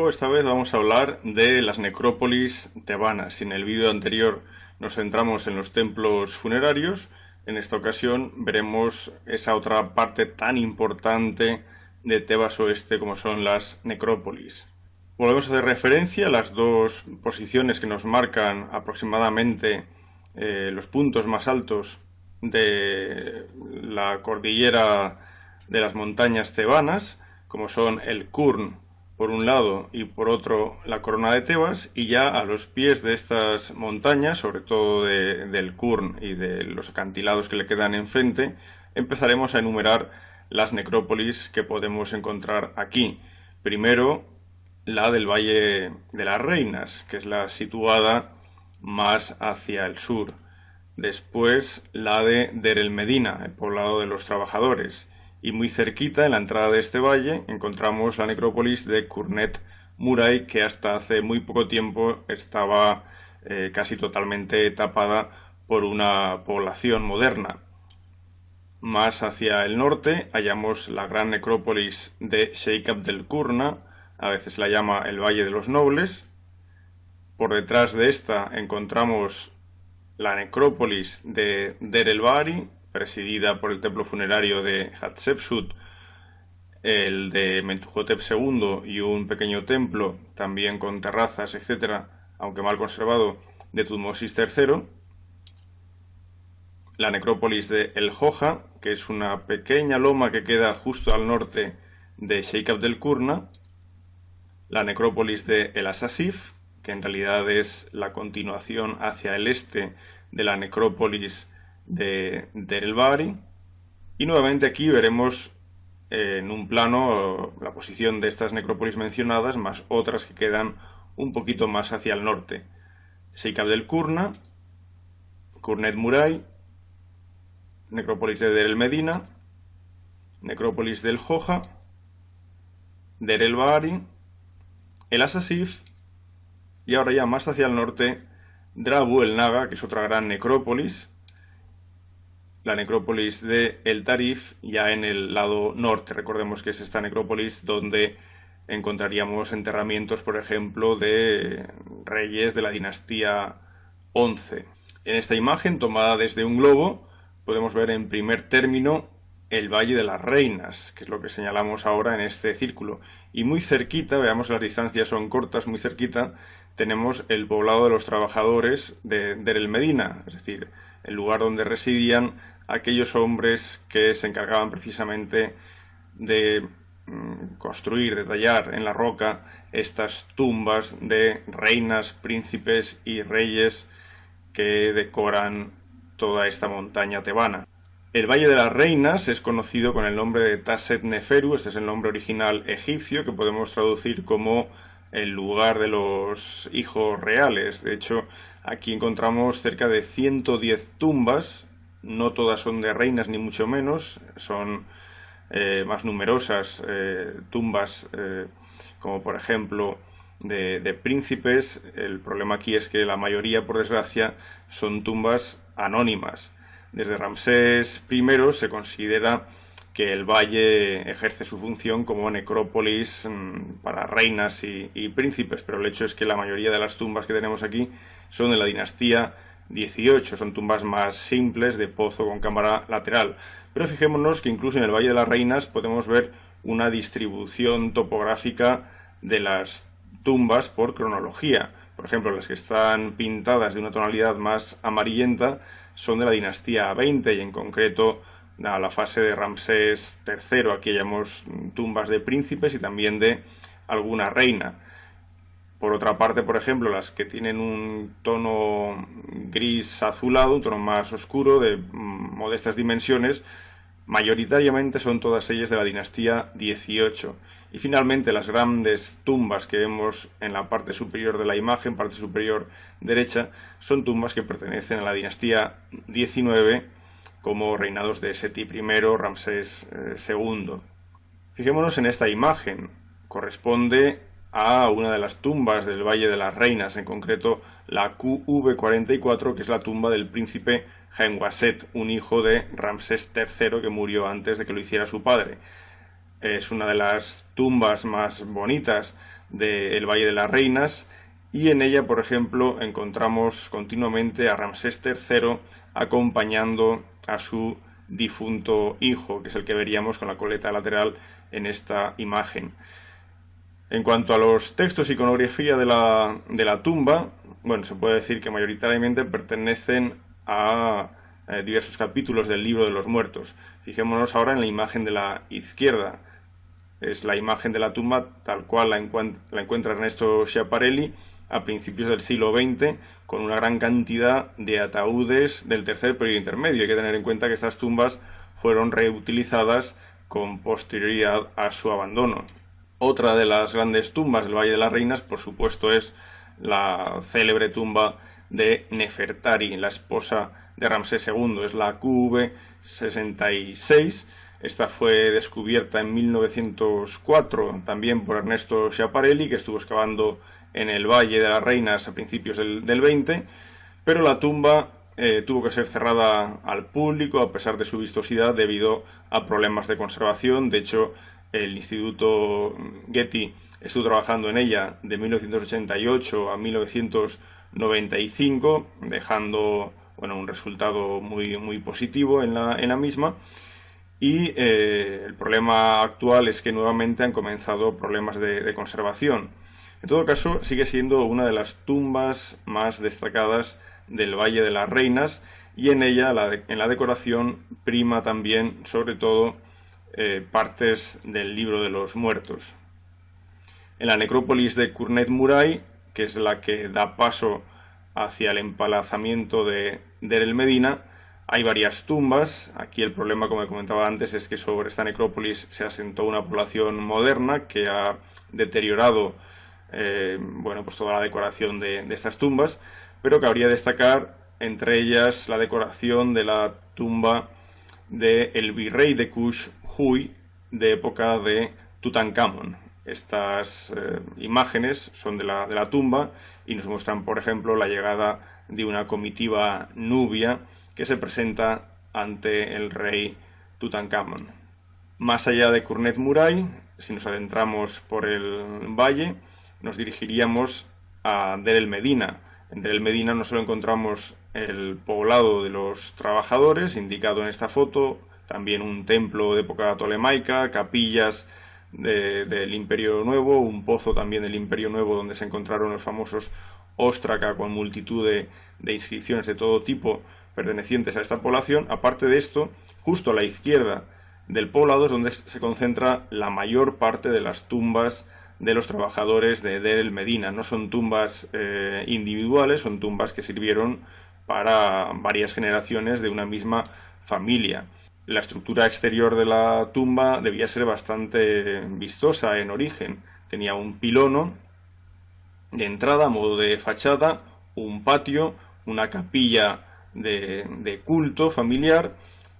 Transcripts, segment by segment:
video esta vez vamos a hablar de las necrópolis tebanas. Si en el vídeo anterior nos centramos en los templos funerarios, en esta ocasión veremos esa otra parte tan importante de Tebas Oeste como son las necrópolis. Volvemos a hacer referencia a las dos posiciones que nos marcan aproximadamente los puntos más altos de la cordillera de las montañas tebanas, como son el Kurn por un lado y por otro la corona de Tebas, y ya a los pies de estas montañas, sobre todo del Kurn y de los acantilados que le quedan enfrente, empezaremos a enumerar las necrópolis que podemos encontrar aquí. Primero, la del Valle de las Reinas, que es la situada más hacia el sur. Después, la de Der el Medina, el poblado de los trabajadores. Y muy cerquita, en la entrada de este valle, encontramos la necrópolis de Kurnet Muray, que hasta hace muy poco tiempo estaba casi totalmente tapada por una población moderna. Más hacia el norte hallamos la gran necrópolis de Sheikh Abdel Kurna, a veces la llama el Valle de los Nobles. Por detrás de esta encontramos la necrópolis de Der el Bahari, presidida por el templo funerario de Hatshepsut, el de Mentuhotep II y un pequeño templo, también con terrazas, etc., aunque mal conservado, de Tutmosis III. La necrópolis de El Joja, que es una pequeña loma que queda justo al norte de Sheikh Abdel Kurna. La necrópolis de El Asasif, que en realidad es la continuación hacia el este de la necrópolis de Der el Bahari. Y nuevamente aquí veremos en un plano la posición de estas necrópolis mencionadas, más otras que quedan un poquito más hacia el norte. Sheikh Abdel Kurna, Kurnet Muray, necrópolis de Der el Medina, necrópolis del Joja, Der el Bahari, El Asasif, y ahora ya más hacia el norte, Drabu el Naga, que es otra gran necrópolis, la necrópolis de El Tarif, ya en el lado norte. Recordemos que es esta necrópolis donde encontraríamos enterramientos, por ejemplo, de reyes de la dinastía 11. En esta imagen, tomada desde un globo, podemos ver en primer término el Valle de las Reinas, que es lo que señalamos ahora en este círculo. Y muy cerquita, veamos las distancias son cortas, muy cerquita tenemos el poblado de los trabajadores de Der el Medina, es decir, el lugar donde residían aquellos hombres que se encargaban precisamente de construir, de tallar en la roca estas tumbas de reinas, príncipes y reyes que decoran toda esta montaña tebana. El Valle de las Reinas es conocido con el nombre de Taset Neferu, este es el nombre original egipcio que podemos traducir como el lugar de los hijos reales. De hecho, aquí encontramos cerca de 110 tumbas, no todas son de reinas ni mucho menos, son más numerosas tumbas como por ejemplo de príncipes. El problema aquí es que la mayoría, por desgracia, son tumbas anónimas. Desde Ramsés I se considera que el valle ejerce su función como necrópolis para reinas y príncipes, pero el hecho es que la mayoría de las tumbas que tenemos aquí son de la dinastía 18, son tumbas más simples de pozo con cámara lateral. Pero fijémonos que incluso en el Valle de las Reinas podemos ver una distribución topográfica de las tumbas por cronología. Por ejemplo, las que están pintadas de una tonalidad más amarillenta son de la dinastía 20 y en concreto a la fase de Ramsés III. Aquí hallamos tumbas de príncipes y también de alguna reina. Por otra parte, por ejemplo, las que tienen un tono gris azulado, un tono más oscuro, de modestas dimensiones, mayoritariamente son todas ellas de la dinastía 18. Y finalmente las grandes tumbas que vemos en la parte superior de la imagen, parte superior derecha, son tumbas que pertenecen a la dinastía 19, como reinados de Seti I, Ramsés II. Fijémonos en esta imagen, corresponde a una de las tumbas del Valle de las Reinas, en concreto la QV44, que es la tumba del príncipe Henwaset, un hijo de Ramsés III que murió antes de que lo hiciera su padre. Es una de las tumbas más bonitas del Valle de las Reinas, y en ella, por ejemplo, encontramos continuamente a Ramsés III acompañando a su difunto hijo, que es el que veríamos con la coleta lateral en esta imagen. En cuanto a los textos y iconografía de la tumba, bueno, se puede decir que mayoritariamente pertenecen a diversos capítulos del Libro de los Muertos. Fijémonos ahora en la imagen de la izquierda. Es la imagen de la tumba tal cual la encuentra Ernesto Schiaparelli a principios del siglo XX, con una gran cantidad de ataúdes del tercer periodo intermedio. Hay que tener en cuenta que estas tumbas fueron reutilizadas con posterioridad a su abandono. Otra de las grandes tumbas del Valle de las Reinas, por supuesto, es la célebre tumba de Nefertari, la esposa de Ramsés II. Es la QV66. Esta fue descubierta en 1904 también por Ernesto Schiaparelli, que estuvo excavando en el Valle de las Reinas a principios del 20, pero la tumba tuvo que ser cerrada al público a pesar de su vistosidad debido a problemas de conservación. De hecho, el Instituto Getty estuvo trabajando en ella de 1988 a 1995, dejando un resultado muy positivo en la misma. Y el problema actual es que nuevamente han comenzado problemas de conservación. En todo caso, sigue siendo una de las tumbas más destacadas del Valle de las Reinas, y en ella, en la decoración, prima también, sobre todo, partes del Libro de los Muertos. En la necrópolis de Kurnet-Muray, que es la que da paso hacia el empalazamiento de Deir el-Medina, hay varias tumbas. Aquí el problema, como comentaba antes, es que sobre esta necrópolis se asentó una población moderna que ha deteriorado pues toda la decoración de estas tumbas, pero cabría destacar entre ellas la decoración de la tumba del virrey de Kush, Huy, de época de Tutankamón. Estas imágenes son de la tumba y nos muestran, por ejemplo, la llegada de una comitiva nubia que se presenta ante el rey Tutankamón. Más allá de Kurnet-Muray, si nos adentramos por el valle, nos dirigiríamos a Deir el-Medina. En Deir el-Medina no solo encontramos el poblado de los trabajadores, indicado en esta foto, también un templo de época tolemaica, capillas del Imperio Nuevo, un pozo también del Imperio Nuevo donde se encontraron los famosos óstraca con multitud de inscripciones de todo tipo pertenecientes a esta población. Aparte de esto, justo a la izquierda del poblado es donde se concentra la mayor parte de las tumbas de los trabajadores de Deir el-Medina. No son tumbas individuales, son tumbas que sirvieron para varias generaciones de una misma familia. La estructura exterior de la tumba debía ser bastante vistosa en origen. Tenía un pilono de entrada a modo de fachada, un patio, una capilla de culto familiar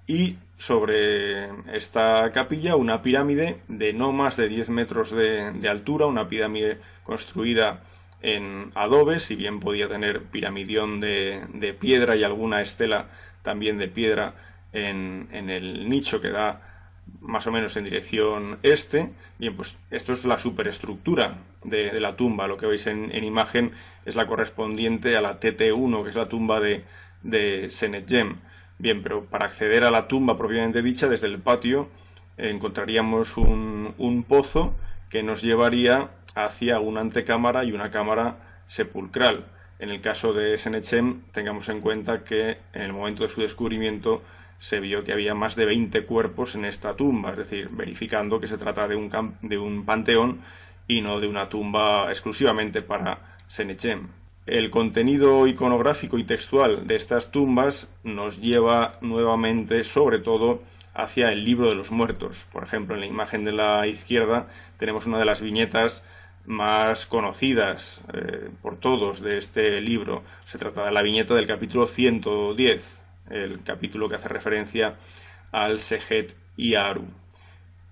y sobre esta capilla una pirámide de no más de 10 metros de altura, una pirámide construida en adobe, si bien podía tener piramidión de piedra y alguna estela también de piedra en el nicho que da más o menos en dirección este. Bien, pues esto es la superestructura de la tumba. Lo que veis en imagen es la correspondiente a la TT1, que es la tumba de Senetjem. Bien, pero para acceder a la tumba propiamente dicha, desde el patio encontraríamos un pozo que nos llevaría hacia una antecámara y una cámara sepulcral. En el caso de Senetjem, tengamos en cuenta que en el momento de su descubrimiento se vio que había más de 20 cuerpos en esta tumba, es decir, verificando que se trata de un panteón y no de una tumba exclusivamente para Senetjem. El contenido iconográfico y textual de estas tumbas nos lleva nuevamente, sobre todo, hacia el Libro de los Muertos. Por ejemplo, en la imagen de la izquierda tenemos una de las viñetas más conocidas por todos de este libro. Se trata de la viñeta del capítulo 110, el capítulo que hace referencia al Sejet y Aru.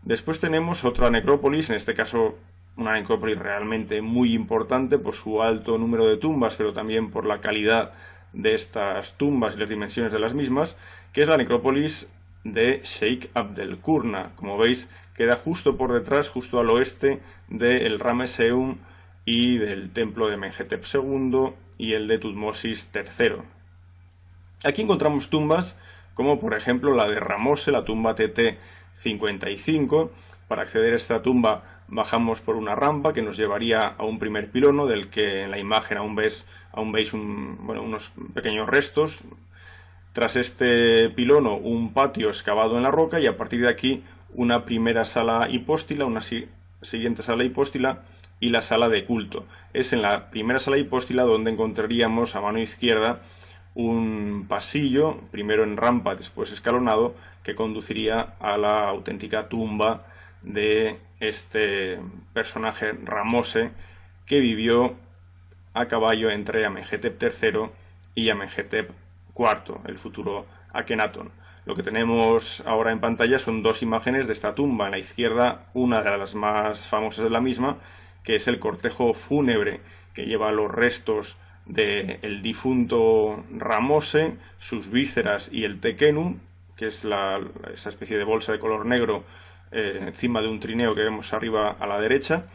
Después tenemos otra necrópolis, en este caso una necrópolis realmente muy importante por su alto número de tumbas, pero también por la calidad de estas tumbas y las dimensiones de las mismas, que es la necrópolis de Sheikh Abdel Qurna. Como veis, queda justo por detrás, justo al oeste del Ramesseum y del templo de Amenhotep II y el de Tutmosis III. Aquí encontramos tumbas como por ejemplo la de Ramose, la tumba TT55. Para acceder a esta tumba bajamos por una rampa que nos llevaría a un primer pilono, del que en la imagen aún veis unos pequeños restos. Tras este pilono, un patio excavado en la roca, y a partir de aquí una primera sala hipóstila, una siguiente sala hipóstila y la sala de culto. Es en la primera sala hipóstila donde encontraríamos a mano izquierda un pasillo, primero en rampa, después escalonado, que conduciría a la auténtica tumba de este personaje Ramose, que vivió a caballo entre Amenhotep III y Amenhotep IV, el futuro Akenatón. Lo que tenemos ahora en pantalla son dos imágenes de esta tumba. En la izquierda, una de las más famosas de la misma, que es el cortejo fúnebre que lleva los restos del difunto Ramose, sus vísceras y el tequenu, que es esa especie de bolsa de color negro encima de un trineo que vemos arriba a la derecha,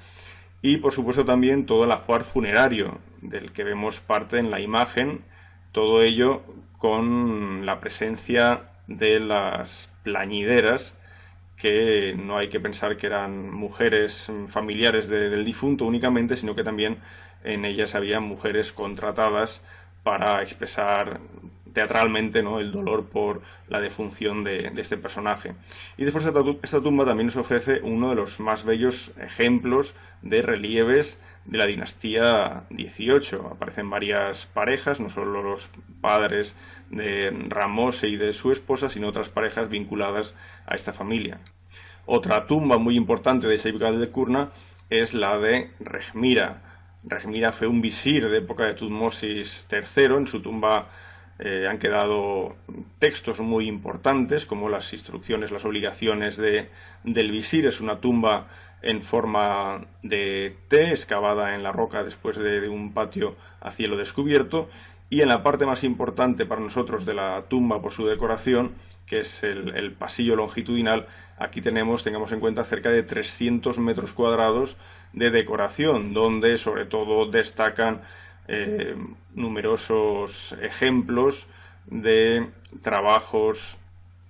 y por supuesto también todo el ajuar funerario del que vemos parte en la imagen, todo ello con la presencia de las plañideras, que no hay que pensar que eran mujeres familiares del difunto únicamente, sino que también en ellas había mujeres contratadas para expresar teatralmente, ¿no?, el dolor por la defunción de este personaje. Y después esta tumba también nos ofrece uno de los más bellos ejemplos de relieves de la dinastía XVIII. Aparecen varias parejas, no solo los padres de Ramose y de su esposa, sino otras parejas vinculadas a esta familia. Otra tumba muy importante de Sheikh al-Kurna es la de Rehmira. Rehmira fue un visir de época de Tutmosis III. En su tumba han quedado textos muy importantes, como las instrucciones, las obligaciones del visir. Es una tumba en forma de T, excavada en la roca después de un patio a cielo descubierto. Y en la parte más importante para nosotros de la tumba por su decoración, que es el pasillo longitudinal, aquí tengamos en cuenta cerca de 300 metros cuadrados de decoración, donde sobre todo destacan numerosos ejemplos de trabajos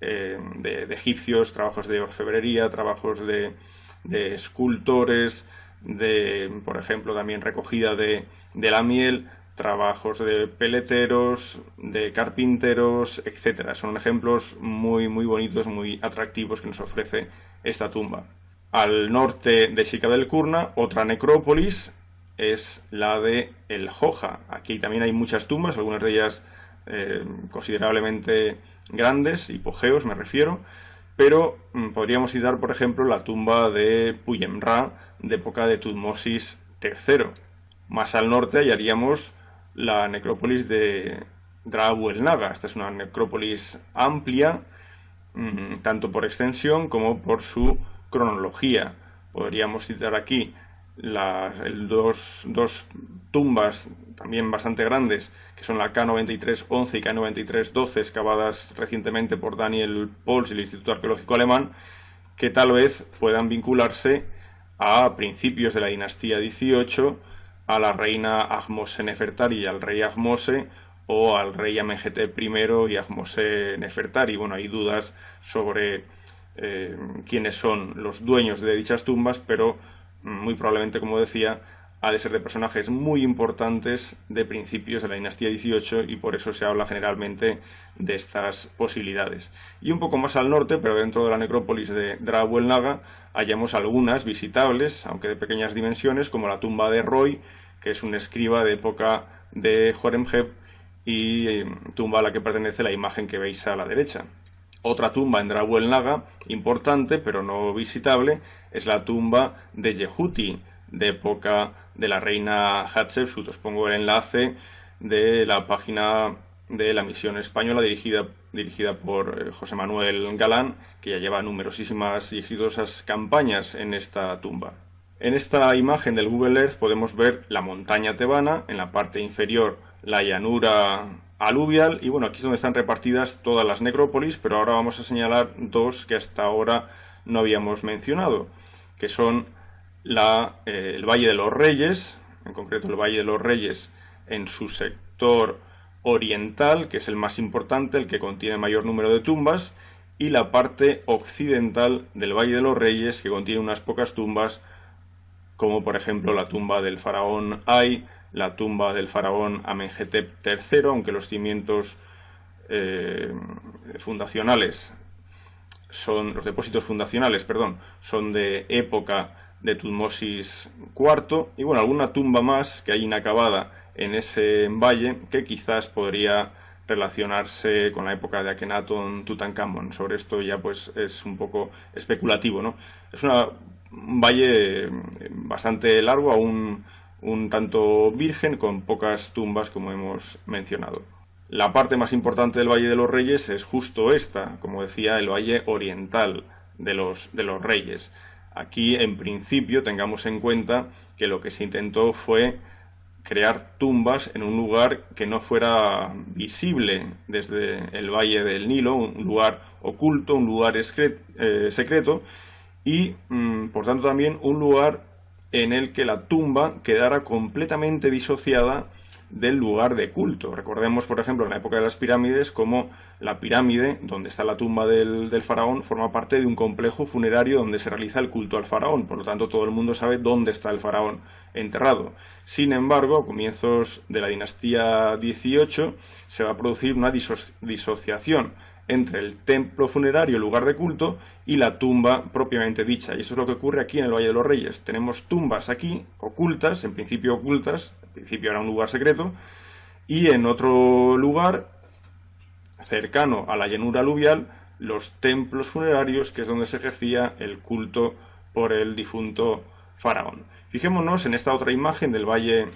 de egipcios, trabajos de orfebrería, trabajos de escultores, por ejemplo, también recogida de la miel, trabajos de peleteros, de carpinteros, etcétera. Son ejemplos muy, muy bonitos, muy atractivos que nos ofrece esta tumba. Al norte de Sheikh al-Kurna, otra necrópolis es la de El Joja. Aquí también hay muchas tumbas, algunas de ellas considerablemente grandes, hipogeos me refiero, pero podríamos citar, por ejemplo, la tumba de Puyemra de época de Tutmosis III. Más al norte hallaríamos la necrópolis de Dra-Uel-Naga. Esta es una necrópolis amplia, tanto por extensión como por su cronología. Podríamos citar aquí dos tumbas también bastante grandes, que son la K9311 y K9312, excavadas recientemente por Daniel Pohls y el Instituto Arqueológico Alemán, que tal vez puedan vincularse a principios de la dinastía XVIII, a la reina Ahmose Nefertari y al rey Ahmose, o al rey Amenhotep I y Ahmose Nefertari. Bueno, hay dudas sobre quiénes son los dueños de dichas tumbas, pero muy probablemente, como decía, ha de ser de personajes muy importantes de principios de la dinastía XVIII, y por eso se habla generalmente de estas posibilidades. Y un poco más al norte, pero dentro de la necrópolis de Dra-Uel-Naga, hallamos algunas visitables, aunque de pequeñas dimensiones, como la tumba de Roy, que es un escriba de época de Horemheb, y tumba a la que pertenece la imagen que veis a la derecha. Otra tumba en Dra-Uel-Naga, importante pero no visitable, es la tumba de Yehuti, de época de la reina Hatshepsut. Os pongo el enlace de la página de la misión española dirigida por José Manuel Galán, que ya lleva numerosísimas y exitosas campañas en esta tumba. En esta imagen del Google Earth podemos ver la montaña tebana, en la parte inferior la llanura aluvial, y bueno, aquí es donde están repartidas todas las necrópolis, pero ahora vamos a señalar dos que hasta ahora no habíamos mencionado, que son el Valle de los Reyes, en concreto el Valle de los Reyes, en su sector oriental, que es el más importante, el que contiene mayor número de tumbas, y la parte occidental del Valle de los Reyes, que contiene unas pocas tumbas, como por ejemplo la tumba del faraón Ay, la tumba del faraón Amenhotep III, aunque los cimientos fundacionales los depósitos fundacionales, perdón, son de época de Tutmosis IV, y bueno, alguna tumba más que hay inacabada en ese valle que quizás podría relacionarse con la época de Akenatón, Tutankamón. Sobre esto ya pues es un poco especulativo, ¿no? Es un valle bastante largo, aún un tanto virgen, con pocas tumbas, como hemos mencionado. La parte más importante del Valle de los Reyes es justo esta, como decía, el valle oriental de los Reyes. Aquí, en principio, tengamos en cuenta que lo que se intentó fue crear tumbas en un lugar que no fuera visible desde el Valle del Nilo, un lugar oculto, un lugar secreto, y, por tanto, también un lugar en el que la tumba quedara completamente disociada del lugar de culto. Recordemos, por ejemplo, en la época de las pirámides, cómo la pirámide, donde está la tumba del faraón, forma parte de un complejo funerario donde se realiza el culto al faraón. Por lo tanto, todo el mundo sabe dónde está el faraón enterrado. Sin embargo, a comienzos de la dinastía XVIII se va a producir una disociación entre el templo funerario, el lugar de culto, y la tumba propiamente dicha. Y eso es lo que ocurre aquí en el Valle de los Reyes. Tenemos tumbas aquí, ocultas, en principio era un lugar secreto, y en otro lugar, cercano a la llanura aluvial, los templos funerarios, que es donde se ejercía el culto por el difunto faraón. Fijémonos en esta otra imagen del Valle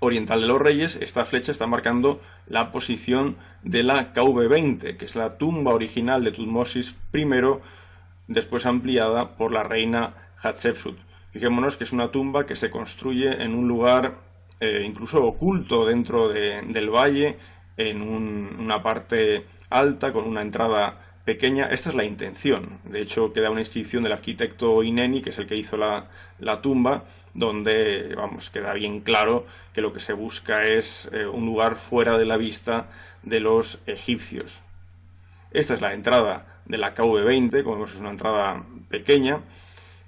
oriental de los Reyes. Esta flecha está marcando la posición de la KV-20, que es la tumba original de Tutmosis I, después ampliada por la reina Hatshepsut. Fijémonos que es una tumba que se construye en un lugar incluso oculto dentro del valle, en una parte alta, con una entrada pequeña. Esta es la intención. De hecho, queda una inscripción del arquitecto Ineni, que es el que hizo la tumba, donde, vamos, queda bien claro que lo que se busca es un lugar fuera de la vista de los egipcios. Esta es la entrada de la KV-20, como vemos es una entrada pequeña,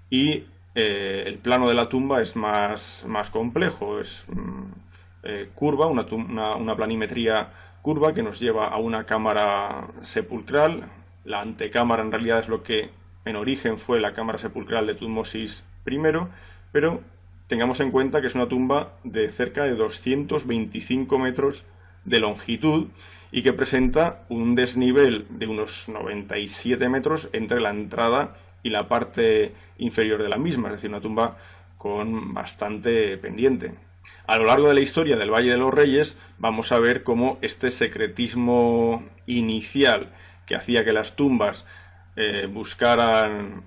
y el plano de la tumba es más complejo, es curva, una planimetría curva que nos lleva a una cámara sepulcral. La antecámara en realidad es lo que en origen fue la cámara sepulcral de Tutmosis I, pero tengamos en cuenta que es una tumba de cerca de 225 metros de longitud y que presenta un desnivel de unos 97 metros entre la entrada y la parte inferior de la misma, es decir, una tumba con bastante pendiente. A lo largo de la historia del Valle de los Reyes vamos a ver cómo este secretismo inicial que hacía que las tumbas buscaran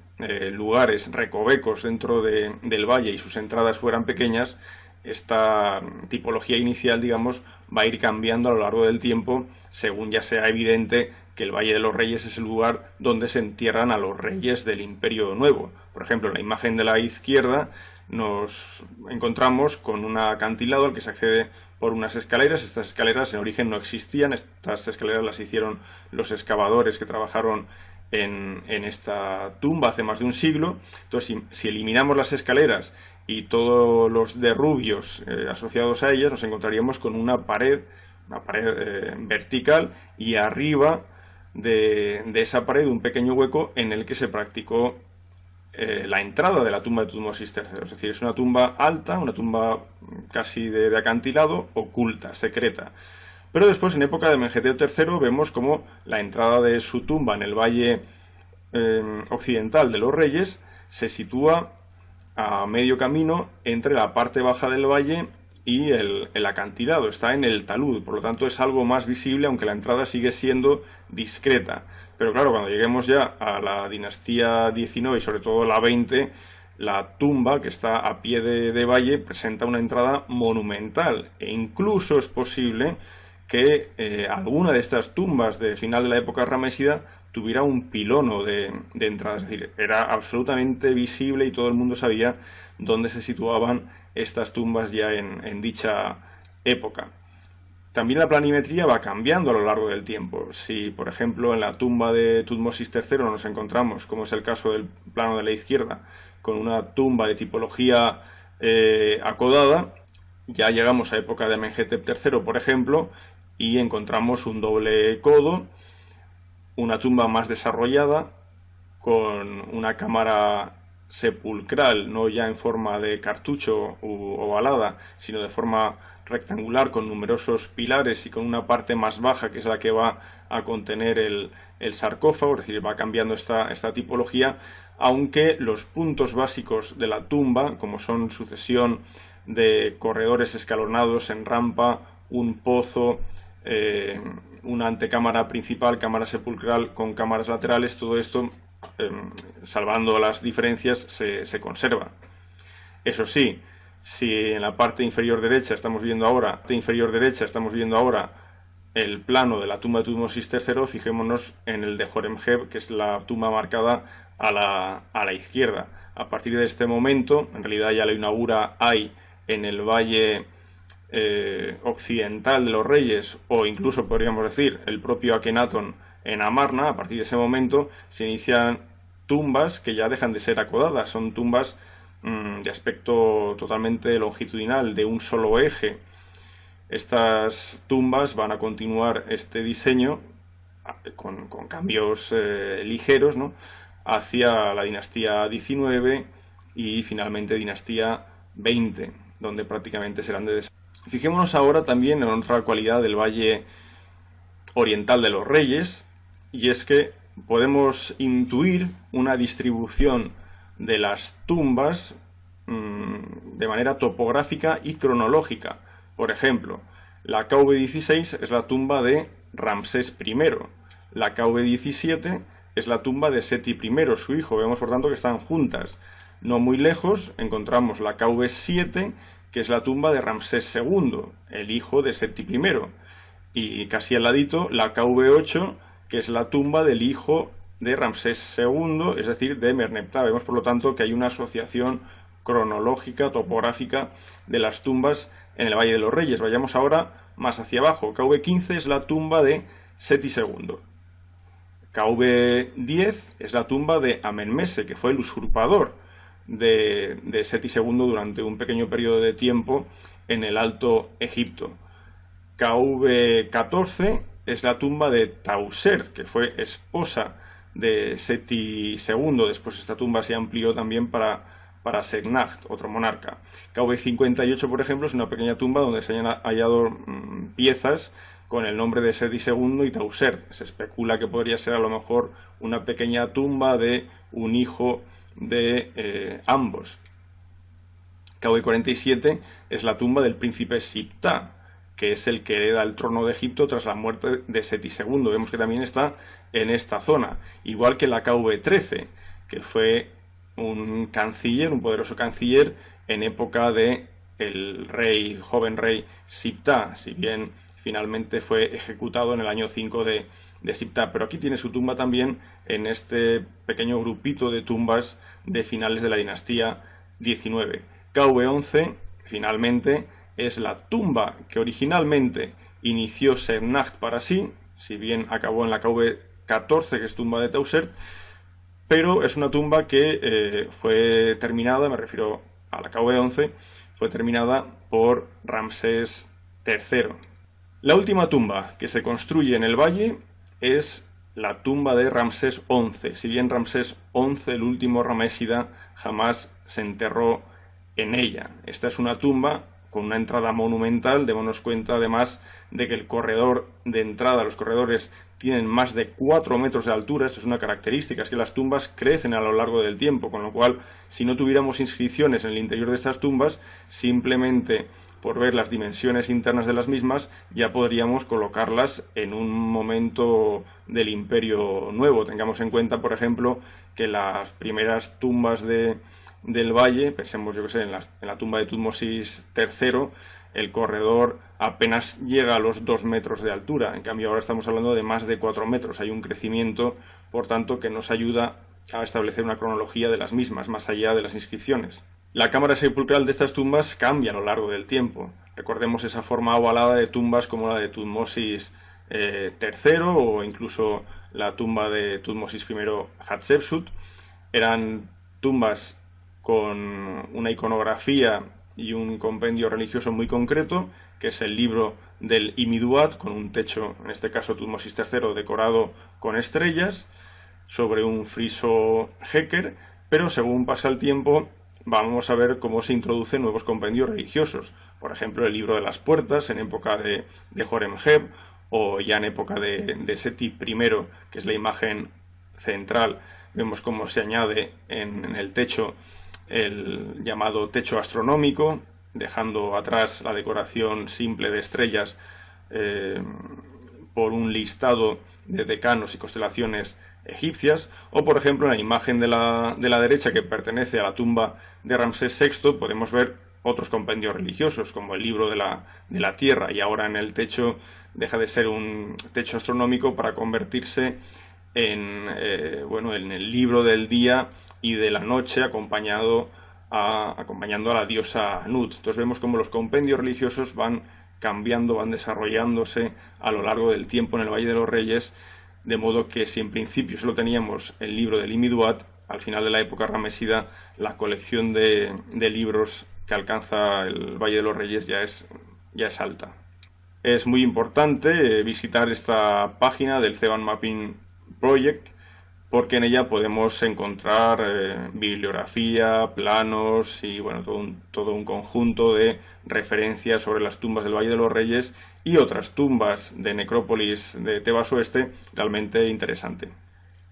lugares recovecos dentro del valle y sus entradas fueran pequeñas, esta tipología inicial, digamos, va a ir cambiando a lo largo del tiempo según ya sea evidente que el Valle de los Reyes es el lugar donde se entierran a los reyes del Imperio Nuevo. Por ejemplo, en la imagen de la izquierda nos encontramos con un acantilado al que se accede por unas escaleras. Estas escaleras en origen no existían, estas escaleras las hicieron los excavadores que trabajaron en esta tumba hace más de un siglo. Entonces, si eliminamos las escaleras y todos los derrubios asociados a ellas, nos encontraríamos con una pared vertical, y arriba de esa pared un pequeño hueco en el que se practicó la entrada de la tumba de Tutmosis III. Es decir, es una tumba alta, una tumba casi de acantilado, oculta, secreta. Pero después, en época de Amenhotep III, vemos como la entrada de su tumba en el valle occidental de los Reyes se sitúa a medio camino entre la parte baja del valle y el acantilado. Está en el talud, por lo tanto es algo más visible, aunque la entrada sigue siendo discreta. Pero claro, cuando lleguemos ya a la dinastía XIX y sobre todo la XX, la tumba, que está a pie de valle, presenta una entrada monumental, e incluso es posible que alguna de estas tumbas de final de la época ramésida tuviera un pilono de entrada, es decir, era absolutamente visible y todo el mundo sabía dónde se situaban estas tumbas ya en dicha época. También la planimetría va cambiando a lo largo del tiempo. Si, por ejemplo, en la tumba de Tutmosis III nos encontramos, como es el caso del plano de la izquierda, con una tumba de tipología acodada, ya llegamos a época de Amenhotep III, por ejemplo, y encontramos un doble codo, una tumba más desarrollada, con una cámara sepulcral, no ya en forma de cartucho u ovalada, sino de forma rectangular, con numerosos pilares y con una parte más baja, que es la que va a contener el sarcófago, es decir, va cambiando esta tipología, aunque los puntos básicos de la tumba, como son sucesión de corredores escalonados en rampa, un pozo, una antecámara principal, cámara sepulcral con cámaras laterales, todo esto, salvando las diferencias, se conserva. Eso sí, si en la parte inferior derecha estamos viendo ahora el plano de la tumba de Tutmosis III, fijémonos en el de Horemheb, que es la tumba marcada a la izquierda. A partir de este momento, en realidad ya la inaugura Ay en el valle occidental de los Reyes, o incluso podríamos decir el propio Akenatón en Amarna. A partir de ese momento se inician tumbas que ya dejan de ser acodadas, son tumbas de aspecto totalmente longitudinal, de un solo eje. Estas tumbas van a continuar este diseño con cambios ligeros, ¿no?, hacia la dinastía XIX y finalmente dinastía XX, donde prácticamente serán de desarrollo. Fijémonos ahora también en otra cualidad del Valle Oriental de los Reyes, y es que podemos intuir una distribución de las tumbas de manera topográfica y cronológica. Por ejemplo, la KV-16 es la tumba de Ramsés I, la KV-17 es la tumba de Seti I, su hijo. Vemos por tanto que están juntas. No muy lejos encontramos la KV-7, que es la tumba de Ramsés II, el hijo de Seti I, y casi al ladito la KV-8, que es la tumba del hijo de Ramsés II, es decir, de Merneptah. Vemos por lo tanto que hay una asociación cronológica, topográfica de las tumbas en el Valle de los Reyes. Vayamos ahora más hacia abajo. KV-15 es la tumba de Seti II. KV-10 es la tumba de Amenmese, que fue el usurpador de Seti II durante un pequeño periodo de tiempo en el Alto Egipto. KV-14 es la tumba de Tausert, que fue esposa de Seti II. Después esta tumba se amplió también para Segnacht, otro monarca. KV-58, por ejemplo, es una pequeña tumba donde se han hallado piezas con el nombre de Seti II y Tausert. Se especula que podría ser a lo mejor una pequeña tumba de un hijo de ambos. KV-47 es la tumba del príncipe Siptah, que es el que hereda el trono de Egipto tras la muerte de Seti II. Vemos que también está en esta zona, igual que la KV-13, que fue un canciller, un poderoso canciller en época de el joven rey Siptah, si bien finalmente fue ejecutado en el año 5 de Siptah, pero aquí tiene su tumba también en este pequeño grupito de tumbas de finales de la dinastía XIX. KV-11, finalmente, es la tumba que originalmente inició Segnacht para sí, si bien acabó en la KV-14, que es tumba de Tausert, pero es una tumba que fue terminada, me refiero a la KV-11, fue terminada por Ramsés III. La última tumba que se construye en el valle es la tumba de Ramsés XI. Si bien Ramsés XI, el último ramésida, jamás se enterró en ella. Esta es una tumba con una entrada monumental. Démonos cuenta además de que el corredor de entrada, los corredores tienen más de 4 metros de altura. Esto es una característica, es que las tumbas crecen a lo largo del tiempo, con lo cual si no tuviéramos inscripciones en el interior de estas tumbas, simplemente por ver las dimensiones internas de las mismas, ya podríamos colocarlas en un momento del Imperio Nuevo. Tengamos en cuenta, por ejemplo, que las primeras tumbas del valle, pensemos, yo que sé, en la tumba de Tutmosis III, el corredor apenas llega a los 2 metros de altura. En cambio, ahora estamos hablando de más de 4 metros. Hay un crecimiento, por tanto, que nos ayuda a establecer una cronología de las mismas, más allá de las inscripciones. La cámara sepulcral de estas tumbas cambia a lo largo del tiempo. Recordemos esa forma ovalada de tumbas como la de Tutmosis III o incluso la tumba de Tutmosis I Hatshepsut. Eran tumbas con una iconografía y un compendio religioso muy concreto, que es el libro del Imiduat, con un techo, en este caso Tutmosis III, decorado con estrellas, sobre un friso Heker, pero según pasa el tiempo vamos a ver cómo se introducen nuevos compendios religiosos. Por ejemplo, el libro de las puertas en época de Horemheb, o ya en época de Seti I, que es la imagen central. Vemos cómo se añade en el techo el llamado techo astronómico, dejando atrás la decoración simple de estrellas por un listado de decanos y constelaciones egipcias. O por ejemplo, en la imagen de la derecha, que pertenece a la tumba de Ramsés VI, podemos ver otros compendios religiosos, como el libro de la tierra, y ahora en el techo deja de ser un techo astronómico para convertirse en el libro del día y de la noche, acompañando a la diosa Nut. Entonces vemos cómo los compendios religiosos van cambiando, van desarrollándose a lo largo del tiempo en el Valle de los Reyes, de modo que si en principio solo teníamos el libro del Imiduat, al final de la época ramesida la colección de libros que alcanza el Valle de los Reyes ya es alta. Es muy importante visitar esta página del Theban Mapping Project, porque en ella podemos encontrar bibliografía, planos y todo un conjunto de referencias sobre las tumbas del Valle de los Reyes y otras tumbas de necrópolis de Tebas Oeste realmente interesante.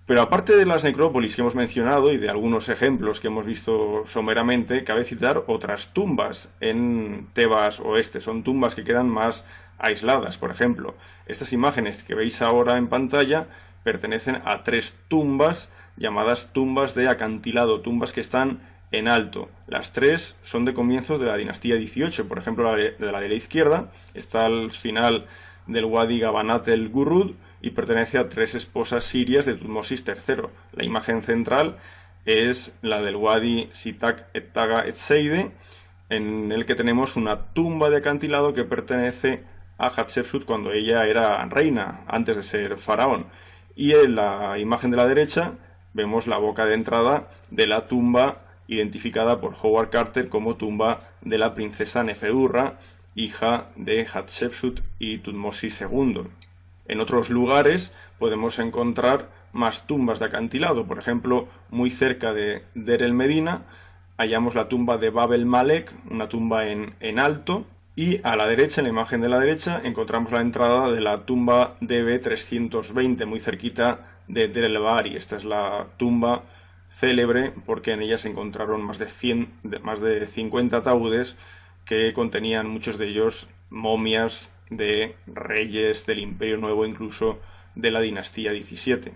Pero aparte de las necrópolis que hemos mencionado y de algunos ejemplos que hemos visto someramente, cabe citar otras tumbas en Tebas Oeste. Son tumbas que quedan más aisladas. Por ejemplo, estas imágenes que veis ahora en pantalla pertenecen a 3 tumbas llamadas tumbas de acantilado, tumbas que están en alto. Las 3 son de comienzos de la dinastía 18. Por ejemplo, la de la izquierda está al final del Wadi Gabanat el Gurrud y pertenece a 3 esposas sirias de Tutmosis III. La imagen central es la del Wadi Sitak et Taga et Seide, en el que tenemos una tumba de acantilado que pertenece a Hatshepsut cuando ella era reina, antes de ser faraón. Y en la imagen de la derecha vemos la boca de entrada de la tumba identificada por Howard Carter como tumba de la princesa Neferurra, hija de Hatshepsut y Tutmosis II. En otros lugares podemos encontrar más tumbas de acantilado. Por ejemplo, muy cerca de Der el Medina hallamos la tumba de Bab el Malek, una tumba en alto, y a la derecha, en la imagen de la derecha, encontramos la entrada de la tumba DB 320, muy cerquita de Der el Bahari. Esta es la tumba célebre porque en ella se encontraron más de 50 ataúdes que contenían muchos de ellos momias de reyes del Imperio Nuevo, incluso de la dinastía 17.